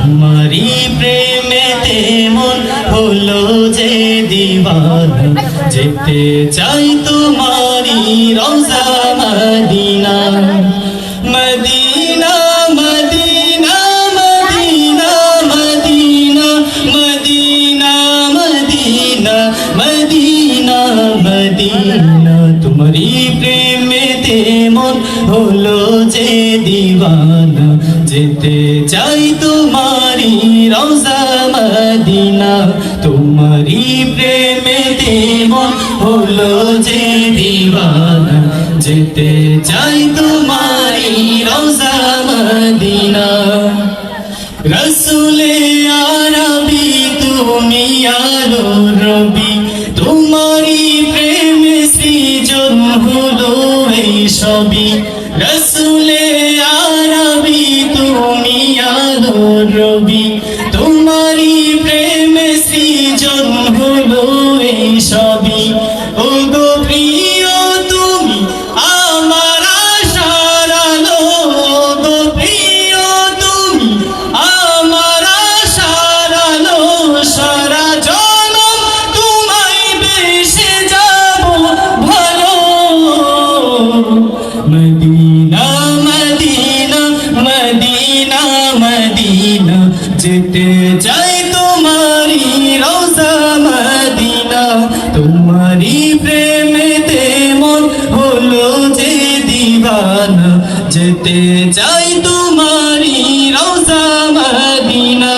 তোমারি প্রেমেতে মন হলো যে দিওয়ানা, যেতে চাই তোমারি রওজা Medina. Medina Medina Medina Medina Medina Medina Medina Medina, তোমারি প্রেমেতে মন হলো যে দিওয়ানা, যেতে চাই তোমারি রওজা মদিনা। তোমারি প্রেমেতে মন হলো যে দিওয়ানা, যেতে চাই তোমারি রওজা মদিনা। রসুলে আরবি তুমি আলো রবি, তোমারি প্রেমে সৃজন হলো এই সবই। রসুলে আরবি তুমি আলো রবি, তোমারি প্রেমে সৃজন হলো এই সবই। ও গো প্রিয় তুমি আমার আশার আলো, ও গো প্রিয় তুমি আমার আশার আলো, সারা জনম তোমায় বেশে যাব ভালো। মদিনা মদিনা মদিনা মদিনা, যেতে চাই তোমারি রওজা মদিনা। তোমারি প্রেমেতে মন হলো যে দিওয়ানা, যেতে চাই তোমারি রওজা Medina.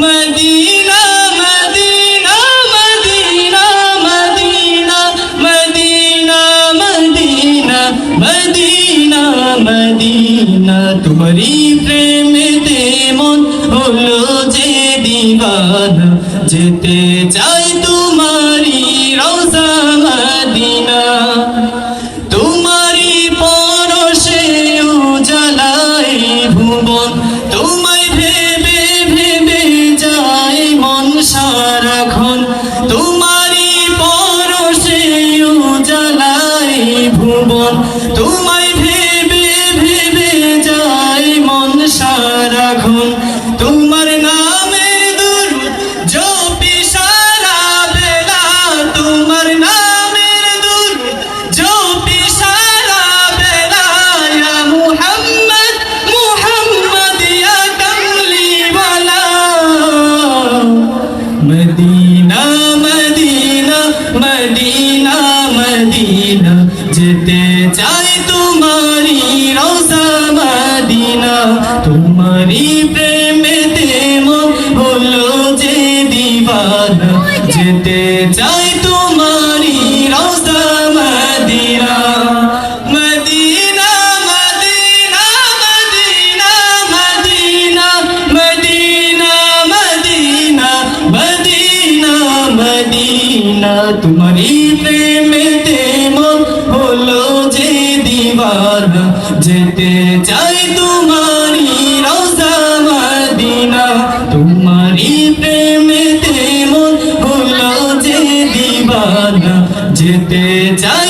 Medina Medina Medina Medina Medina Medina Medina Medina, তোমারি প্রেমেতে মন হলো যে দিওয়ানা, যেতে চাই তোমারি রওজা মদিনা। তোমারি পরশে উজালায় ভুবন, তোমায় ভেবে ভেবে যায় মন সারাক্ষণ। তোমারি পরশে উজালায় ভুবন, তোমায় ভেবে ভেবে যায় মন সারাক্ষণ। তোমার নামের দুরূদ জপি সারা বেলা, তোমার নামের দুরূদ জপি সারা বেলা। ইয়া মুহাম্মদ মুহাম্মদ ইয়া কামলিওয়ালা। মদিনা মদিনা মদিনা মদিনা, যেতে চাই তোমারি রওজা মদিনা। তোমারি প্রেমেতে মন হলো যে দিওয়ানা, যেতে চাই তোমারি রওজা Medina. Medina Medina Medina Medina Medina Medina Medina Medina, তোমারি প্রেমেতে মন হলো যে দিওয়ানা, যেতে চাই তোমারি রওজা মদিনা। তোমারি প্রেমেতে মন হলো যে দিওয়ানা, যেতে চাই